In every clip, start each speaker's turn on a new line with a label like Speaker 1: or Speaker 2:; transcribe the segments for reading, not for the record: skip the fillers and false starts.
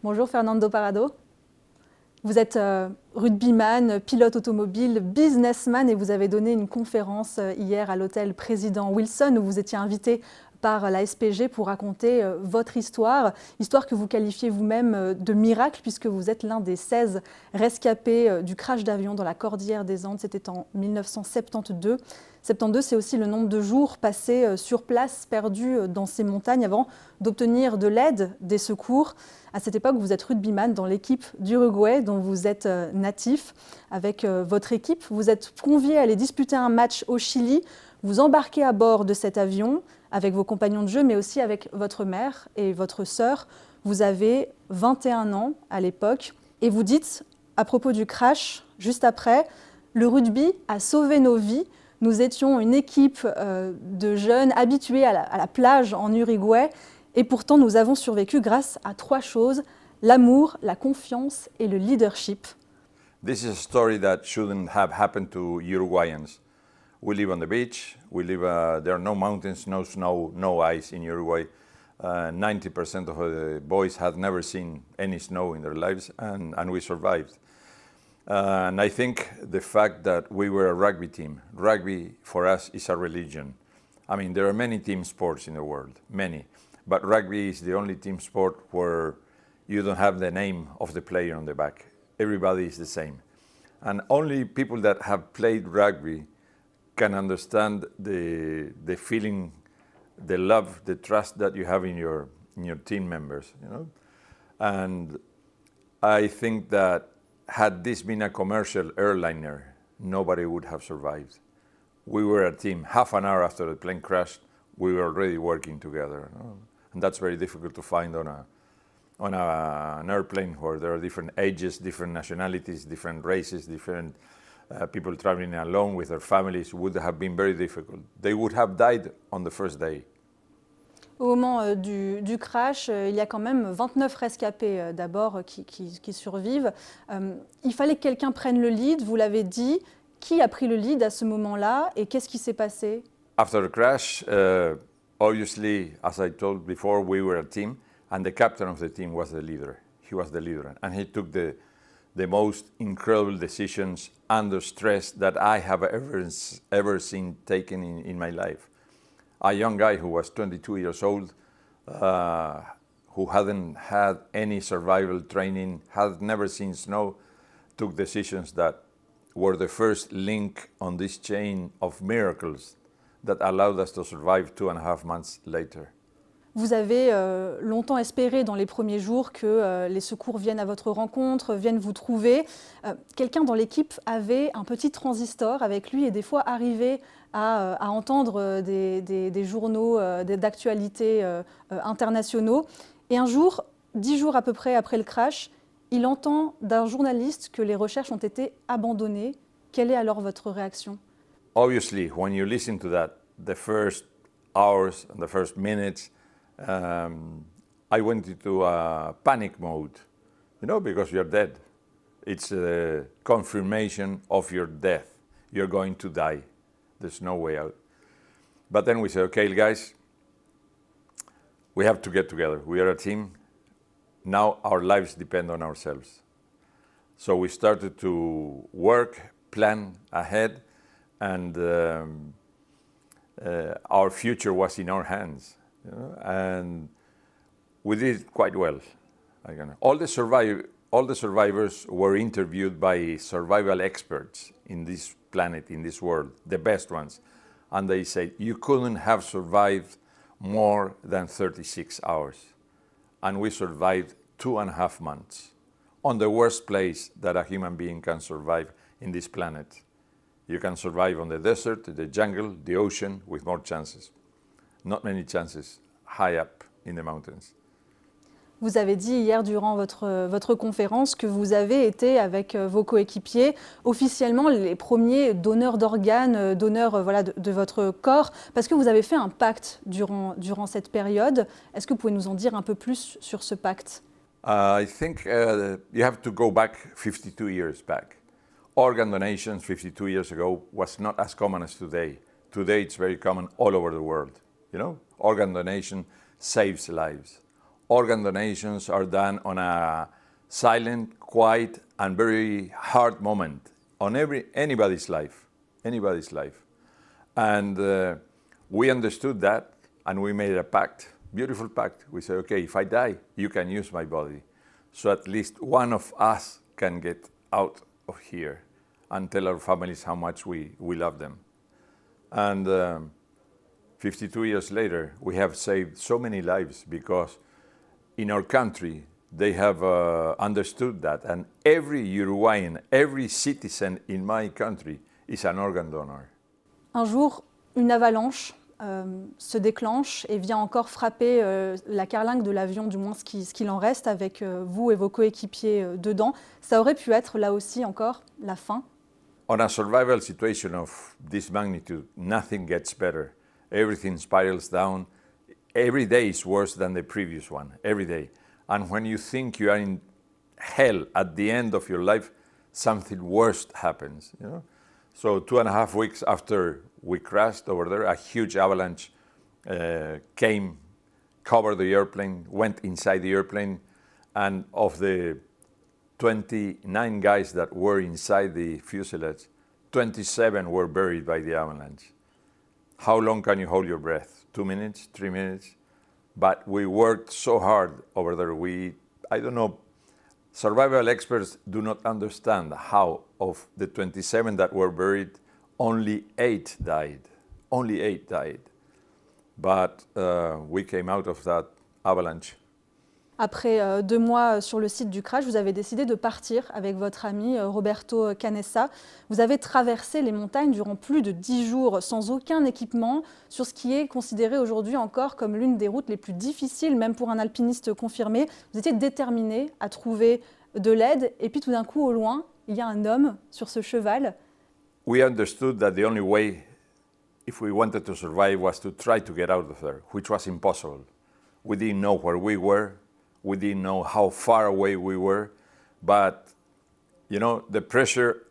Speaker 1: Bonjour Nando Parrado. Vous êtes rugbyman, pilote automobile, businessman et vous avez donné une conférence hier à l'hôtel Président Wilson où vous étiez invité par la SPG pour raconter votre histoire, histoire que vous qualifiez vous-même de miracle puisque vous êtes l'un des 16 rescapés du crash d'avion dans la cordillère des Andes. C'était en 1972. 72, c'est aussi le nombre de jours passés sur place, perdus dans ces montagnes avant d'obtenir de l'aide, des secours. À cette époque, vous êtes rugbyman dans l'équipe d'Uruguay dont vous êtes natif. Avec votre équipe, vous êtes convié à aller disputer un match au Chili. Vous embarquez à bord de cet avion avec vos compagnons de jeu, mais aussi avec votre mère et votre sœur. Vous avez 21 ans à l'époque et vous dites, à propos du crash, juste après, « Le rugby a sauvé nos vies. Nous étions une équipe de jeunes habitués à la plage en Uruguay et pourtant nous avons survécu grâce à 3 choses, l'amour, la confiance et le leadership. »
Speaker 2: This is a story that shouldn't have happened to Uruguayans. We live on the beach, there are no mountains, no snow, no ice in Uruguay. 90% of the boys had never seen any snow in their lives and we survived. And I think the fact that we were a rugby team, rugby for us is a religion. I mean, there are many team sports in the world, many, but rugby is the only team sport where you don't have the name of the player on the back. Everybody is the same. And only people that have played rugby can understand the feeling, the love, the trust that you have in your team members, you know? And I think that had this been a commercial airliner, nobody would have survived. We were a team. Half an hour after the plane crashed, we were already working together. You know? And that's very difficult to find on an airplane where there are different ages, different nationalities, different races, different people traveling alone with their families. Would have been very difficult. They would have died on the first day.
Speaker 1: Au moment du crash, il y a quand même 29 rescapés d'abord qui survivent. Il fallait que quelqu'un prenne le lead, vous l'avez dit. Qui a pris le lead à ce moment-là et qu'est-ce qui s'est passé?
Speaker 2: After the crash, obviously, as I told before, we were a team and the captain of the team was the leader. He was the leader and he took the most incredible decisions under stress that I have ever seen taken in my life. A young guy who was 22 years old, who hadn't had any survival training, had never seen snow, took decisions that were the first link on this chain of miracles that allowed us to survive 2.5 months later.
Speaker 1: Vous avez longtemps espéré dans les premiers jours que les secours viennent à votre rencontre, viennent vous trouver. Quelqu'un dans l'équipe avait un petit transistor avec lui et des fois arrivait à entendre des journaux d'actualité internationaux. Et un jour, 10 jours à peu près après le crash, il entend d'un journaliste que les recherches ont été abandonnées. Quelle est alors votre réaction?
Speaker 2: Obviously, when you listen to that, the first hours and the first minutes, I went into a panic mode, you know, because you're dead. It's a confirmation of your death. You're going to die. There's no way out. But then we said, okay, guys, we have to get together. We are a team. Now our lives depend on ourselves. So we started to work, plan ahead, and our future was in our hands. You know, and we did quite well. All the survivors were interviewed by survival experts in this planet, in this world, the best ones. And they said, you couldn't have survived more than 36 hours. And we survived 2.5 months on the worst place that a human being can survive in this planet. You can survive on the desert, the jungle, the ocean, with more chances. Not many chances high up in the mountains.
Speaker 1: Vous avez dit hier durant votre conférence que vous avez été avec vos coéquipiers officiellement les premiers donneurs d'organes, donneurs de votre corps, parce que vous avez fait un pacte durant cette période. Est-ce que vous pouvez nous en dire un peu plus sur ce pacte?
Speaker 2: I think you have to go back 52 years back. Organ donation 52 years ago was not as common as today. Today it's very common all over the world. You know, organ donation saves lives. organ donations are done on a silent, quiet, and very hard moment on anybody's life. And we understood that, and we made a pact, beautiful pact. We said, okay, if I die, you can use my body. So at least one of us can get out of here and tell our families how much we love them. And 52 years later, we have saved so many lives because in our country, they have understood that. And every Uruguayan, every citizen in my country is an organ donor.
Speaker 1: Un jour, une avalanche se déclenche et vient encore frapper la carlingue de l'avion, du moins ce qu'il en reste, avec vous et vos coéquipiers dedans. Ça aurait pu être là aussi encore la fin.
Speaker 2: On a survival situation of this magnitude, nothing gets better. Everything spirals down. Every day is worse than the previous one, every day. And when you think you are in hell at the end of your life, something worse happens, you know? So 2.5 weeks after we crashed over there, a huge avalanche came, covered the airplane, went inside the airplane, and of the 29 guys that were inside the fuselage, 27 were buried by the avalanche. How long can you hold your breath? 2 minutes, 3 minutes? But we worked so hard over there. I don't know, survival experts do not understand how of the 27 that were buried, only 8 died. Only 8 died. But we came out of that avalanche.
Speaker 1: Après 2 mois sur le site du crash, vous avez décidé de partir avec votre ami Roberto Canessa. Vous avez traversé les montagnes durant plus de 10 jours sans aucun équipement, sur ce qui est considéré aujourd'hui encore comme l'une des routes les plus difficiles, même pour un alpiniste confirmé. Vous étiez déterminé à trouver de l'aide, et puis tout d'un coup, au loin, il y a un homme sur ce cheval.
Speaker 2: We understood that the only way, if we wanted to survive, was to try to get out of there, which was impossible. We didn't know where we were. We didn't know how far away we were, but you know, the pressure,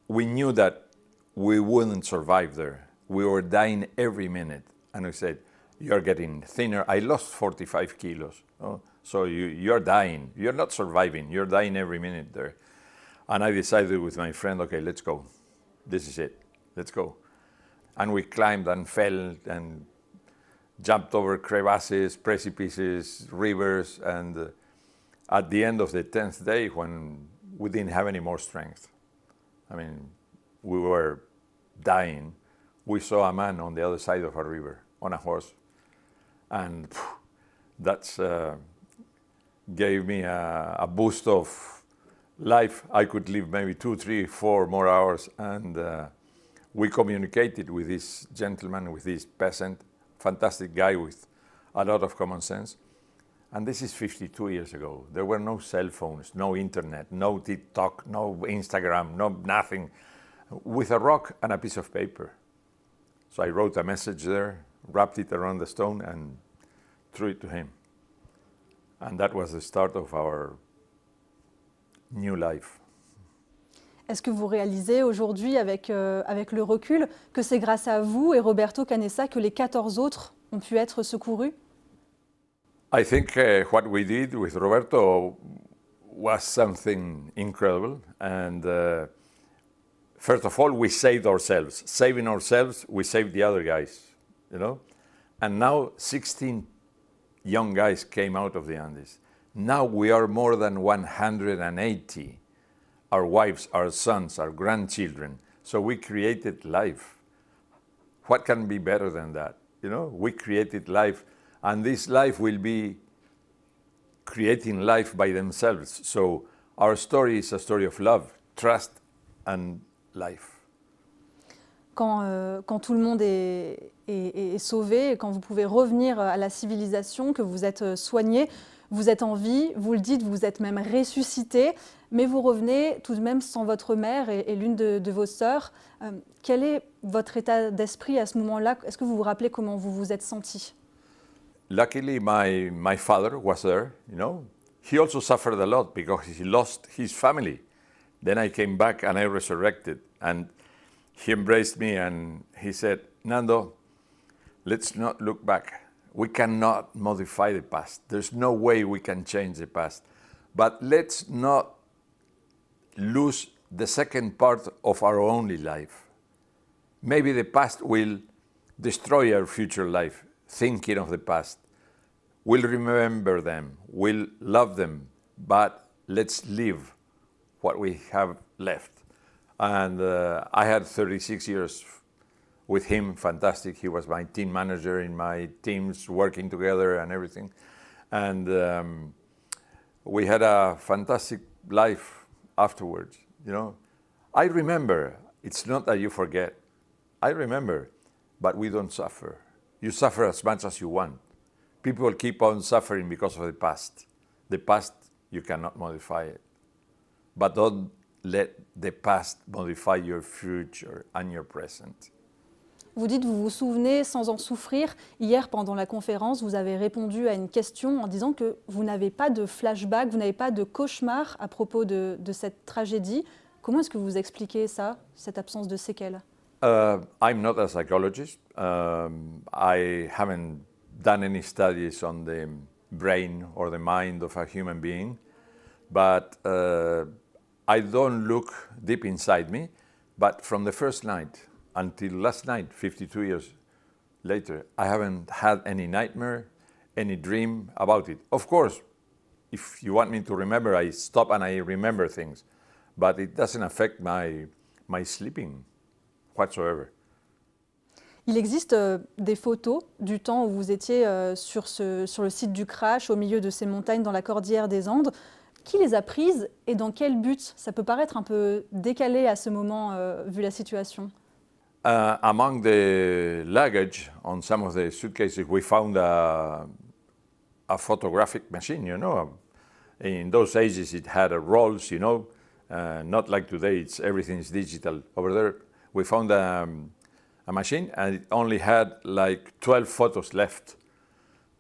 Speaker 2: we knew that we wouldn't survive there. We were dying every minute. And we said, you're getting thinner. I lost 45 kilos. Oh, so you're dying. You're not surviving. You're dying every minute there. And I decided with my friend, okay, let's go. This is it. Let's go. And we climbed and fell and jumped over crevasses, precipices, rivers, and at the end of the 10th day, when we didn't have any more strength, I mean, we were dying, we saw a man on the other side of a river on a horse, and that gave me a boost of life. I could live maybe 2, 3, 4 more hours, and we communicated with this gentleman, with this peasant, fantastic guy with a lot of common sense. And this is 52 years ago. There were no cell phones, no internet, no TikTok, no Instagram, no nothing, with a rock and a piece of paper. So I wrote a message there, wrapped it around the stone and threw it to him. And that was the start of our new life.
Speaker 1: Est-ce que vous réalisez aujourd'hui, avec le recul, que c'est grâce à vous et Roberto Canessa que les 14 autres ont pu être secourus?
Speaker 2: I think what we did with Roberto was something incredible. And first of all, we saved ourselves. Saving ourselves, we saved the other guys, you know? And now 16 young guys came out of the Andes. Now we are more than 180. Our wives, our sons, our grandchildren. So we created life. What can be better than that? You know, we created life, and this life will be creating life by themselves. So our story is a story of love, trust, and life.
Speaker 1: Quand tout le monde est sauvé, quand vous pouvez revenir à la civilisation, que vous êtes soigné, vous êtes en vie, vous le dites, vous êtes même ressuscité, mais vous revenez tout de même sans votre mère et l'une de vos sœurs. Quel est votre état d'esprit à ce moment-là? Est-ce que vous vous rappelez comment vous vous êtes senti?
Speaker 2: Luckily, my father was there, you know. He also suffered a lot because he lost his family. Then I came back and I resurrected, and he embraced me and he said, Nando, let's not look back. We cannot modify the past. There's no way we can change the past. But let's not lose the second part of our only life. Maybe the past will destroy our future life, thinking of the past. We'll remember them, we'll love them, but let's live what we have left. And I had 36 years with him, fantastic. He was my team manager in my teams, working together and everything. And we had a fantastic life afterwards, you know. I remember, it's not that you forget. I remember, but we don't suffer. You suffer as much as you want. People keep on suffering because of the past. The past, you cannot modify it. But don't let the past modify your future and your present.
Speaker 1: Vous dites, vous vous souvenez sans en souffrir. Hier, pendant la conférence, vous avez répondu à une question en disant que vous n'avez pas de flashback, vous n'avez pas de cauchemar à propos de cette tragédie. Comment est-ce que vous expliquez ça, cette absence de séquelles?
Speaker 2: I'm not a psychologist. I haven't done any studies on the brain or the mind of a human being. But I don't look deep inside me. But from the first night until last night, 52 years later, I haven't had any nightmare, any dream about it. Of course, if you want me to remember, I stop and I remember things, but it doesn't affect my sleeping whatsoever.
Speaker 1: Il existe des photos du temps où vous étiez sur le site du crash, au milieu de ces montagnes dans la cordillère des Andes. Qui les a prises et dans quel but? Ça peut paraître un peu décalé à ce moment, vu la situation.
Speaker 2: Among the luggage on some of the suitcases, we found a photographic machine, you know. In those ages, it had rolls, you know. Not like today, everything is digital. Over there, we found a machine, and it only had like 12 photos left.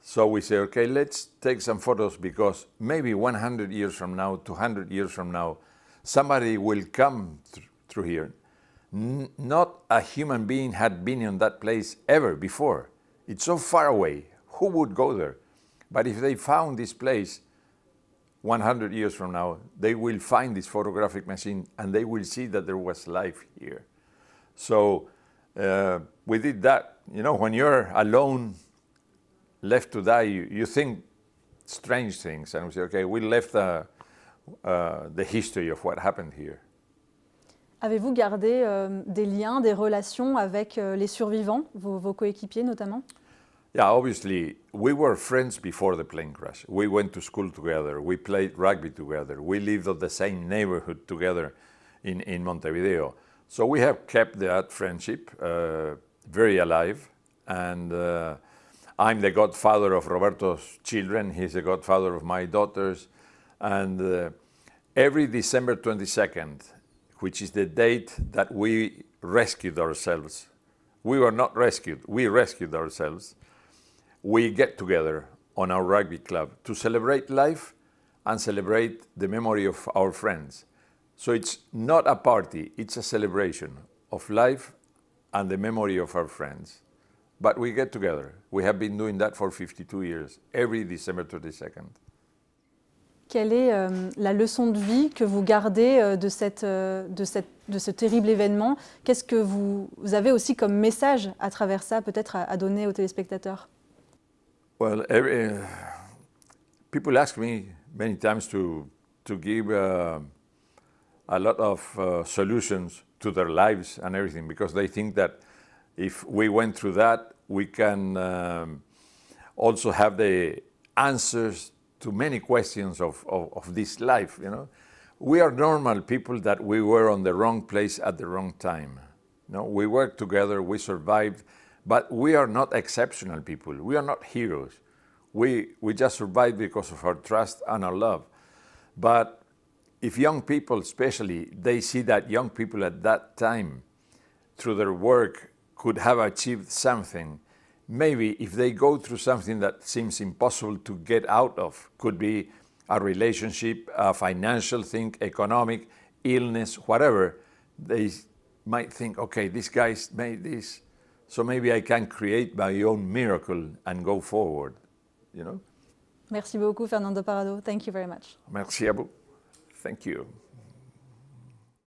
Speaker 2: So we say, okay, let's take some photos, because maybe 100 years from now, 200 years from now, somebody will come through here. Not a human being had been in that place ever before. It's so far away. Who would go there? But if they found this place 100 years from now, they will find this photographic machine and they will see that there was life here. So we did that. You know, when you're alone, left to die, you think strange things. And we say, okay, we left the history of what happened here.
Speaker 1: Avez-vous gardé des liens, des relations avec les survivants, vos coéquipiers notamment?
Speaker 2: Yeah, obviously, we were friends before the plane crash. We went to school together, we played rugby together, we lived in the same neighborhood together in Montevideo. So we have kept that friendship very alive. And I'm the godfather of Roberto's children, he's the godfather of my daughters. And every December 22nd, which is the date that we rescued ourselves. We were not rescued, we rescued ourselves. We get together on our rugby club to celebrate life and celebrate the memory of our friends. So it's not a party, it's a celebration of life and the memory of our friends. But we get together. We have been doing that for 52 years, every December 22nd.
Speaker 1: Quelle est la leçon de vie que vous gardez de ce terrible événement? Qu'est-ce que vous avez aussi comme message à travers ça, peut-être à donner aux téléspectateurs?
Speaker 2: Well, people ask me many times to give a lot of solutions to their lives and everything, because they think that if we went through that, we can also have the answers to many questions of this life, you know. We are normal people that we were on the wrong place at the wrong time. You know, we worked together, we survived, but we are not exceptional people. We are not heroes. We just survived because of our trust and our love. But if young people especially, they see that young people at that time, through their work, could have achieved something, maybe if they go through something that seems impossible to get out of, could be a relationship, a financial thing, economic, illness, whatever, they might think, okay, these guys made this, So maybe I can create my own miracle and go forward, you know?
Speaker 1: Merci beaucoup, Fernando Parrado. Thank you very much.
Speaker 2: Merci à vous. Thank you.